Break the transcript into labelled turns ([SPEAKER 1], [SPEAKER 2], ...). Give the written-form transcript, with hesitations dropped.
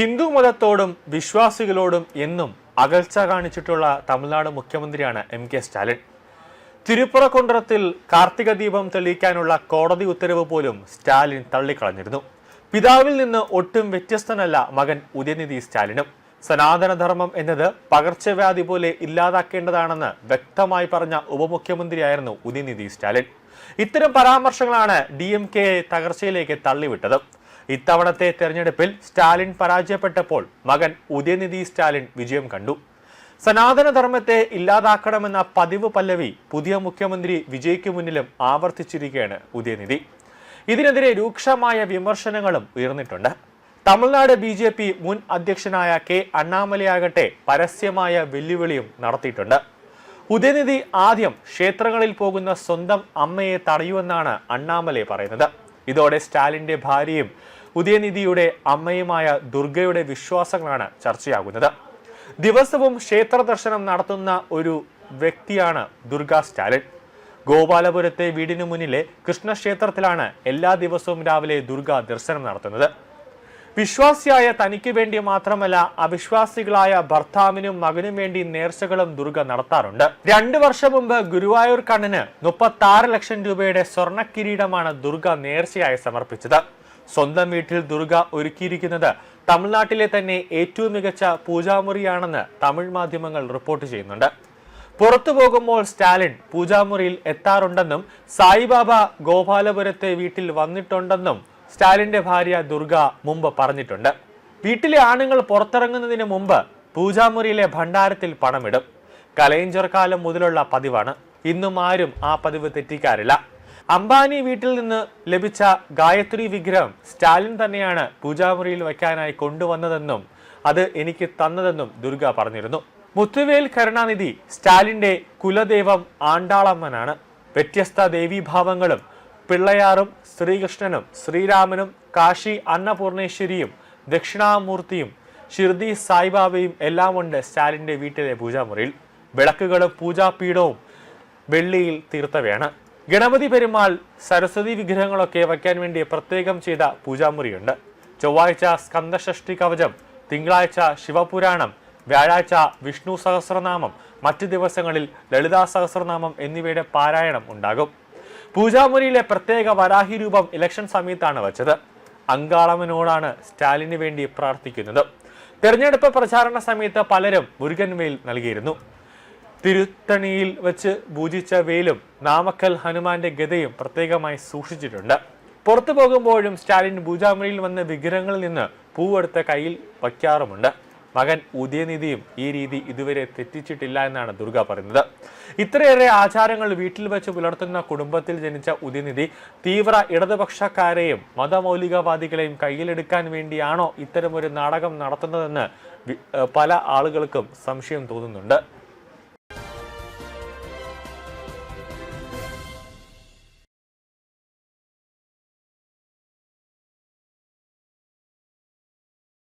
[SPEAKER 1] ഹിന്ദു മതത്തോടും വിശ്വാസികളോടും എന്നും അകൽച്ച കാണിച്ചിട്ടുള്ള തമിഴ്നാട് മുഖ്യമന്ത്രിയാണ് എം.കെ. സ്റ്റാലിൻ. തിരുപ്പുറക്കുണ്ടത്തിൽ കാർത്തിക ദീപം തെളിയിക്കാനുള്ള കോടതി ഉത്തരവ് പോലും സ്റ്റാലിൻ തള്ളിക്കളഞ്ഞിരുന്നു. പിതാവിൽ നിന്ന് ഒട്ടും വ്യത്യസ്തനല്ല മകൻ ഉദയനിധി സ്റ്റാലിനും. സനാതനധർമ്മം എന്നത് പകർച്ചവ്യാധി പോലെ ഇല്ലാതാക്കേണ്ടതാണെന്ന് വ്യക്തമായി പറഞ്ഞ ഉപമുഖ്യമന്ത്രിയായിരുന്നു ഉദയനിധി സ്റ്റാലിൻ. ഇത്തരം പരാമർശങ്ങളാണ് DMK-യെ തകർച്ചയിലേക്ക് തള്ളിവിട്ടത്. ഇത്തവണത്തെ തെരഞ്ഞെടുപ്പിൽ സ്റ്റാലിൻ പരാജയപ്പെട്ടപ്പോൾ മകൻ ഉദയനിധി സ്റ്റാലിൻ വിജയം കണ്ടു. സനാതനധർമ്മത്തെ ഇല്ലാതാക്കണമെന്ന പതിവ് പല്ലവി പുതിയ മുഖ്യമന്ത്രി വിജയ്ക്ക് മുന്നിലും ആവർത്തിച്ചിരിക്കുകയാണ് ഉദയനിധി. ഇതിനെതിരെ രൂക്ഷമായ വിമർശനങ്ങളും ഉയർന്നിട്ടുണ്ട്. തമിഴ്നാട് BJP മുൻ അധ്യക്ഷനായ K. അണ്ണാമലയാകട്ടെ പരസ്യമായ വെല്ലുവിളിയും നടത്തിയിട്ടുണ്ട്. ഉദയനിധി ആദ്യം ക്ഷേത്രങ്ങളിൽ പോകുന്ന സ്വന്തം അമ്മയെ തടയുമെന്നാണ് അണ്ണാമലൈ പറയുന്നത്. ഇതോടെ സ്റ്റാലിന്റെ ഭാര്യയും ഉദയനിധിയുടെ അമ്മയുമായ ദുർഗയുടെ വിശ്വാസങ്ങളാണ് ചർച്ചയാകുന്നത്. ദിവസവും ക്ഷേത്ര ദർശനം നടത്തുന്ന ഒരു വ്യക്തിയാണ് ദുർഗ സ്റ്റാലിൻ. ഗോപാലപുരത്തെ വീടിനു മുന്നിലെ കൃഷ്ണക്ഷേത്രത്തിലാണ് എല്ലാ ദിവസവും രാവിലെ ദുർഗ ദർശനം നടത്തുന്നത്. വിശ്വാസിയായ തനിക്ക് വേണ്ടി മാത്രമല്ല, അവിശ്വാസികളായ ഭർത്താവിനും മകനും വേണ്ടി നേർച്ചകളും ദുർഗ നടത്താറുണ്ട്. 2 വർഷം മുമ്പ് ഗുരുവായൂർ കണ്ണന് 36 ലക്ഷം രൂപയുടെ സ്വർണ്ണ കിരീടമാണ് ദുർഗ നേർച്ചയായി സമർപ്പിച്ചത്. സ്വന്തം വീട്ടിൽ ദുർഗ ഒരുക്കിയിരിക്കുന്നത് തമിഴ്നാട്ടിലെ തന്നെ ഏറ്റവും മികച്ച പൂജാമുറിയാണെന്ന് തമിഴ് മാധ്യമങ്ങൾ റിപ്പോർട്ട് ചെയ്യുന്നുണ്ട്. പുറത്തു പോകുമ്പോൾ സ്റ്റാലിൻ പൂജാമുറിയിൽ എത്താറുണ്ടെന്നും സായിബാബ ഗോപാലപുരത്തെ വീട്ടിൽ വന്നിട്ടുണ്ടെന്നും സ്റ്റാലിന്റെ ഭാര്യ ദുർഗ മുമ്പ് പറഞ്ഞിട്ടുണ്ട്. വീട്ടിലെ ആണുങ്ങൾ പുറത്തിറങ്ങുന്നതിന് മുമ്പ് പൂജാമുറിയിലെ ഭണ്ഡാരത്തിൽ പണമിടും. കലൈഞ്ചർ കാലം മുതലുള്ള പതിവാണ്. ഇന്നും ആരും ആ പതിവ് തെറ്റിക്കാറില്ല. അംബാനി വീട്ടിൽ നിന്ന് ലഭിച്ച ഗായത്രി വിഗ്രഹം സ്റ്റാലിൻ തന്നെയാണ് പൂജാമുറിയിൽ വയ്ക്കാനായി കൊണ്ടുവന്നതെന്നും അത് എനിക്ക് തന്നതെന്നും ദുർഗ പറഞ്ഞിരുന്നു. മുത്തുവേൽ കരുണാനിധി സ്റ്റാലിന്റെ കുലദൈവം ആണ്ടാളമ്മനാണ്. വ്യത്യസ്ത ദേവീഭാവങ്ങളും പിള്ളയാറും ശ്രീകൃഷ്ണനും ശ്രീരാമനും കാശി അന്നപൂർണേശ്വരിയും ദക്ഷിണാമൂർത്തിയും ഷിർദി സായിബാബയും എല്ലാം ഉണ്ട് സ്റ്റാലിന്റെ വീട്ടിലെ പൂജാമുറിയിൽ. വിളക്കുകളും പൂജാപീഠവും വെള്ളിയിൽ തീർത്തവയാണ്. ഗണപതി പെരുമാൾ സരസ്വതി വിഗ്രഹങ്ങളൊക്കെ വയ്ക്കാൻ വേണ്ടി പ്രത്യേകം ചെയ്ത പൂജാമുറിയുണ്ട്. ചൊവ്വാഴ്ച സ്കന്ദഷഷ്ടി കവചം, തിങ്കളാഴ്ച ശിവപുരാണം, വ്യാഴാഴ്ച വിഷ്ണു സഹസ്രനാമം, മറ്റു ദിവസങ്ങളിൽ ലളിതാ സഹസ്രനാമം എന്നിവയുടെ പാരായണം ഉണ്ടാകും. പൂജാമുറിയിലെ പ്രത്യേക വരാഹി രൂപം ഇലക്ഷൻ സമയത്താണ് വച്ചത്. അങ്കാളമ്മനോടാണ് സ്റ്റാലിന് വേണ്ടി പ്രാർത്ഥിക്കുന്നത്. തെരഞ്ഞെടുപ്പ് പ്രചാരണ സമയത്ത് പലരും മുരുകൻ വേൽ നൽകിയിരുന്നു. തിരുത്തണിയിൽ വെച്ച് പൂജിച്ച വേലും നാമക്കൽ ഹനുമാന്റെ ഗദയും പ്രത്യേകമായി സൂക്ഷിച്ചിട്ടുണ്ട്. പുറത്തു പോകുമ്പോഴും സ്റ്റാലിൻ പൂജാമുറിയിൽ വന്ന വിഗ്രഹങ്ങളിൽ നിന്ന് പൂവെടുത്ത കയ്യിൽ വയ്ക്കാറുമുണ്ട്. മകൻ ഉദയനിധിയും ഈ രീതി ഇതുവരെ തെറ്റിച്ചിട്ടില്ല എന്നാണ് ദുർഗ പറയുന്നത്. ഇത്രയേറെ ആചാരങ്ങൾ വീട്ടിൽ വെച്ച് പുലർത്തുന്ന കുടുംബത്തിൽ ജനിച്ച ഉദയനിധി തീവ്ര ഇടതുപക്ഷക്കാരെയും മതമൗലികവാദികളെയും കയ്യിലെടുക്കാൻ വേണ്ടിയാണോ ഇത്തരമൊരു നാടകം നടത്തുന്നതെന്ന് പല ആളുകൾക്കും സംശയം തോന്നുന്നുണ്ട്.